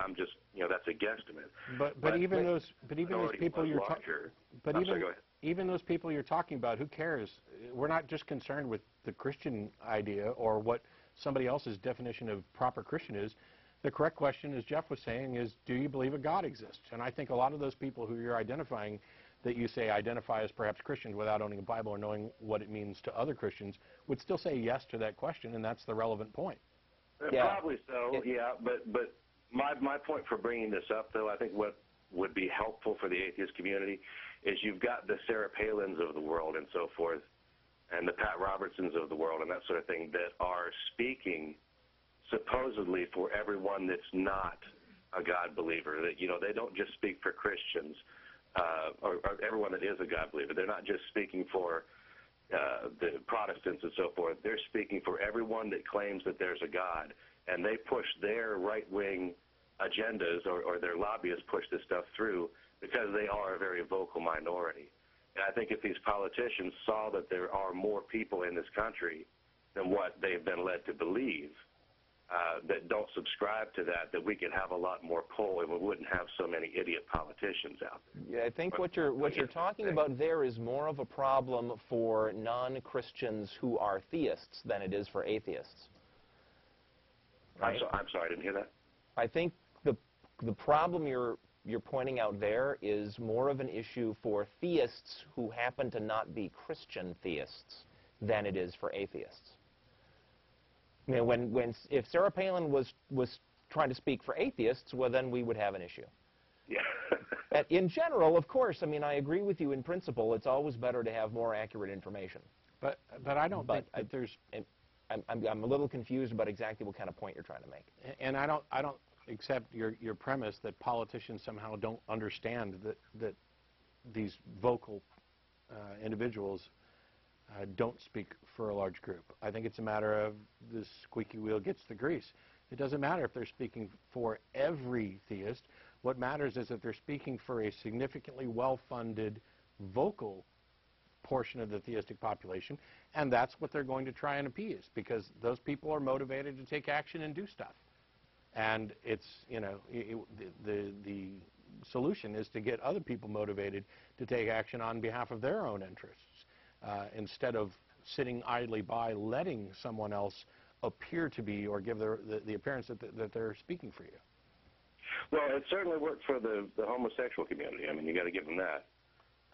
I'm just, that's a guesstimate. But even those people you're even those people you're talking about, who cares? We're not just concerned with the Christian idea or what somebody else's definition of proper Christian is. The correct question, as Jeff was saying, is, do you believe a God exists? And I think a lot of those people who you're identifying, that you say identify as perhaps Christians without owning a Bible or knowing what it means to other Christians, would still say yes to that question, and that's the relevant point. Yeah. Probably so, yeah. But my point for bringing this up, though, I think what would be helpful for the atheist community is you've got the Sarah Palins of the world and so forth, and the Pat Robertsons of the world and that sort of thing that are speaking supposedly for everyone that's not a God believer. That, they don't just speak for Christians or everyone that is a God believer. They're not just speaking for the Protestants and so forth. They're speaking for everyone that claims that there's a God, and they push their right-wing agendas, or their lobbyists push this stuff through because they are a very vocal minority. And I think if these politicians saw that there are more people in this country than what they've been led to believe, that don't subscribe to that we could have a lot more pull and we wouldn't have so many idiot politicians out there. Yeah, I think what you're talking about there is more of a problem for non-Christians who are theists than it is for atheists. Right? I'm sorry, I didn't hear that. I think the problem you're pointing out there is more of an issue for theists who happen to not be Christian theists than it is for atheists. I mean, if Sarah Palin was trying to speak for atheists, well, then we would have an issue. Yeah. In general, of course, I mean, I agree with you in principle. It's always better to have more accurate information. But I don't think that there's. I'm a little confused about exactly what kind of point you're trying to make. And I don't accept your premise that politicians somehow don't understand that these vocal individuals don't speak for a large group. I think it's a matter of the squeaky wheel gets the grease. It doesn't matter if they're speaking for every theist. What matters is that they're speaking for a significantly well-funded vocal portion of the theistic population, and that's what they're going to try and appease, because those people are motivated to take action and do stuff. And it's, the solution is to get other people motivated to take action on behalf of their own interests. Instead of sitting idly by letting someone else appear to be or give the appearance that they're speaking for you. Well, it certainly worked for the homosexual community. I mean, you got to give them that.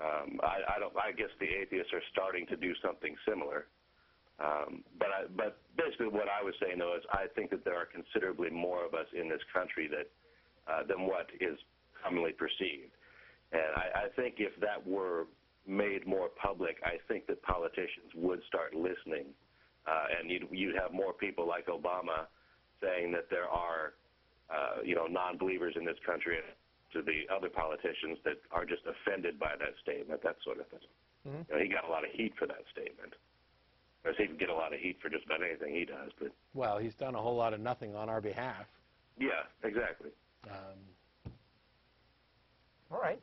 I guess the atheists are starting to do something similar. But basically what I was saying, though, is I think that there are considerably more of us in this country than what is commonly perceived. And I think if that were made more public, I think that politicians would start listening, and you'd have more people like Obama saying that there are, non-believers in this country, to the other politicians that are just offended by that statement, that sort of thing. Mm-hmm. He got a lot of heat for that statement. Or he can get a lot of heat for just about anything he does, but well, he's done a whole lot of nothing on our behalf. Yeah, exactly. All right.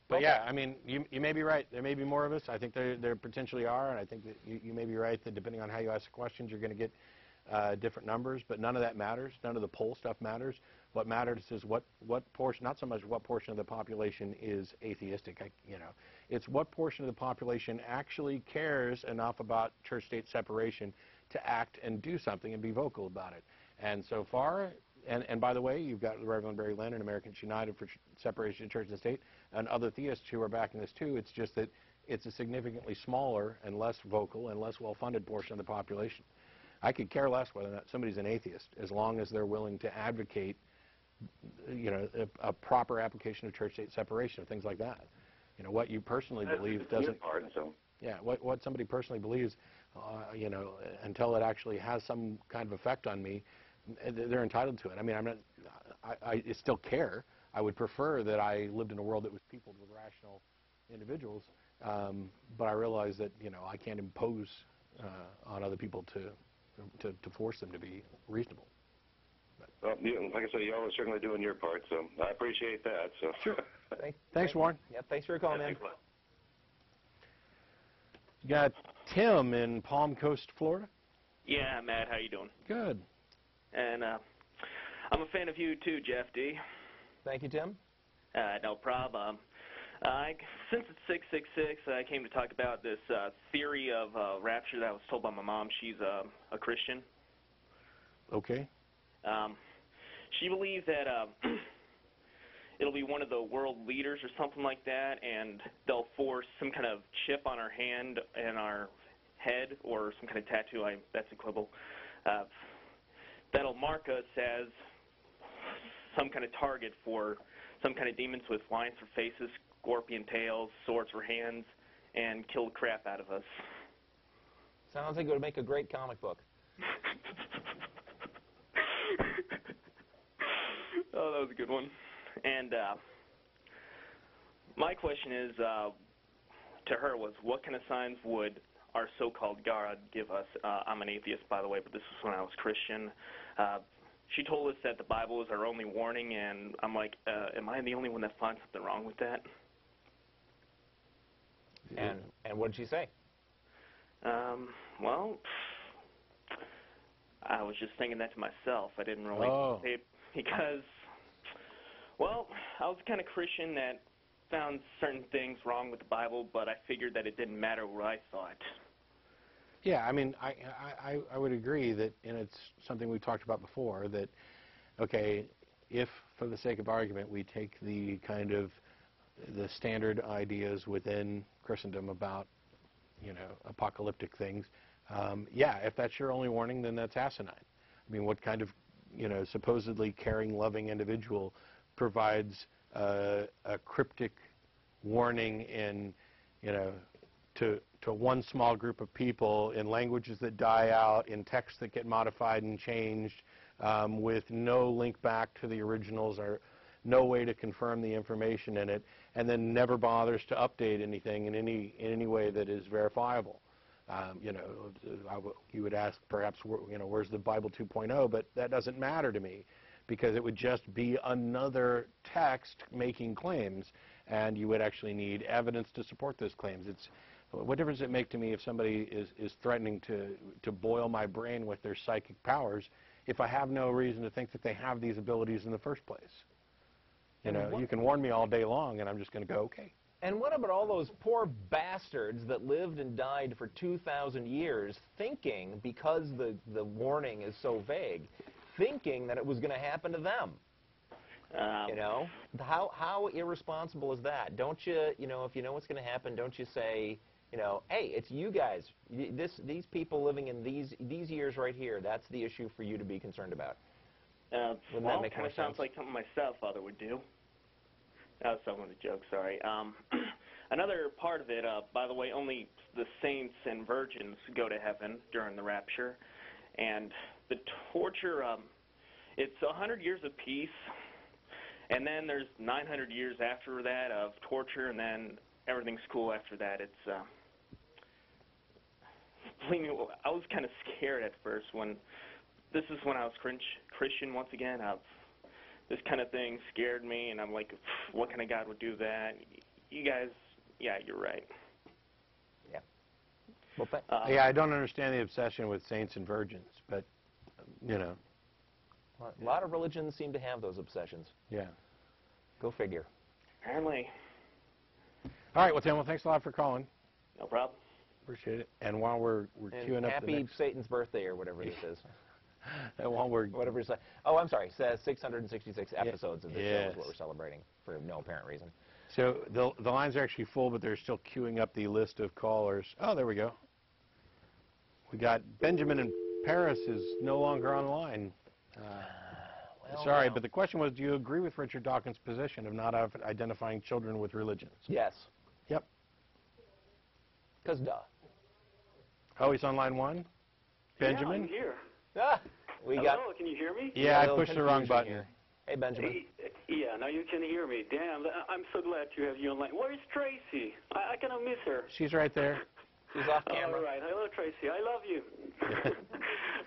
But okay. Yeah, I mean, you may be right. There may be more of us. I think there potentially are, and I think that you may be right that depending on how you ask the questions, you're going to get different numbers. But none of that matters. None of the poll stuff matters. What matters is what portion, not so much what portion of the population is atheistic. It's what portion of the population actually cares enough about church-state separation to act and do something and be vocal about it. And so far, and by the way, you've got the Reverend Barry Lynn and Americans United for separation of church and state, and other theists who are backing this too. It's just that it's a significantly smaller and less vocal and less well-funded portion of the population. I could care less whether or not somebody's an atheist, as long as they're willing to advocate, a proper application of church-state separation, things like that. What you personally believe doesn't. Yeah, what somebody personally believes, until it actually has some kind of effect on me, they're entitled to it. I mean, I still care. I would prefer that I lived in a world that was peopled with rational individuals, but I realize that I can't impose on other people to force them to be reasonable. Well, like I said, you all are certainly doing your part, so I appreciate that. So sure. Thanks, Warren. Yeah, thanks for your call, man. You got Tim in Palm Coast, Florida. Yeah, Matt, how you doing? Good. And I'm a fan of you too, Jeff D. Thank you, Tim. No problem. Since it's 666, I came to talk about this theory of rapture that I was told by my mom. She's a Christian. Okay. She believes that it'll be one of the world leaders or something like that, and they'll force some kind of chip on our hand and our head, or some kind of tattoo. That's a quibble. That'll mark us as some kind of target for some kind of demons with lions for faces, scorpion tails, swords for hands, and kill the crap out of us. Sounds like it would make a great comic book. Oh, that was a good one. And my question is, to her was, what kind of signs would our so-called God give us? I'm an atheist, by the way, but this was when I was Christian. She told us that the Bible is our only warning, and I'm like, am I the only one that finds something wrong with that? And what did she say? Well, I was just thinking that to myself. I didn't really say it because, well, I was the kind of Christian that found certain things wrong with the Bible, but I figured that it didn't matter what I thought. Yeah, I mean, I would agree that, and it's something we talked about before, that, okay, if, for the sake of argument, we take the kind of the standard ideas within Christendom about, you know, apocalyptic things, yeah, if that's your only warning, then that's asinine. I mean, what kind of, you know, supposedly caring, loving individual provides a cryptic warning in, you know, to one small group of people in languages that die out, in texts that get modified and changed, with no link back to the originals or no way to confirm the information in it, and then never bothers to update anything in any way that is verifiable. You know, you would ask perhaps, you know, where's the Bible 2.0, but that doesn't matter to me, because it would just be another text making claims, and you would actually need evidence to support those claims. What difference does it make to me if somebody is threatening to boil my brain with their psychic powers if I have no reason to think that they have these abilities in the first place? You know, you can warn me all day long, and I'm just going to go, okay. And what about all those poor bastards that lived and died for 2,000 years thinking, because the warning is so vague, thinking that it was going to happen to them? You know, how irresponsible is that? Don't you, you know, if you know what's going to happen, don't you say, you know, hey, it's you guys, these people living in these years right here, that's the issue for you to be concerned about? Wouldn't that make more sense? Sounds like something my stepfather would do. That was somewhat a joke, sorry. Another part of it, by the way, only the saints and virgins go to heaven during the rapture. And the torture, it's 100 years of peace, and then there's 900 years after that of torture, and then everything's cool after that. It's, believe me, I was kind of scared at first when, this is when I was Christian once again. This kind of thing scared me, and I'm like, what kind of God would do that? You guys, yeah, you're right. Yeah. Well, yeah, I don't understand the obsession with saints and virgins, but, you know. A lot of religions seem to have those obsessions. Yeah. Go figure. Apparently. All right, well, Tim, thanks a lot for calling. No problem. Appreciate it. And while we're queuing up happy Satan's birthday or whatever this is. And while we're... Whatever it's like. Oh, I'm sorry. 666 episodes of this show is what we're celebrating for no apparent reason. So the lines are actually full, but they're still queuing up the list of callers. Oh, there we go. We got Benjamin in Paris is no longer on the line. Well, sorry, but the question was, do you agree with Richard Dawkins' position of not identifying children with religions? Yes. Yep. Because duh. Oh, he's on line one? Benjamin? Yeah, I'm here. Ah, Hello, can you hear me? Yeah, I pushed the wrong button. Here. Hey, Benjamin. Yeah, now you can hear me. Damn, I'm so glad to have you online. Where is Tracy? I cannot miss her. She's right there. She's off camera. All right. Hello, Tracy. I love you.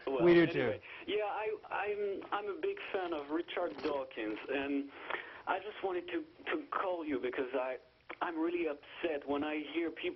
Well, we do anyway, too. Yeah, I'm a big fan of Richard Dawkins, and I just wanted to call you because I'm really upset when I hear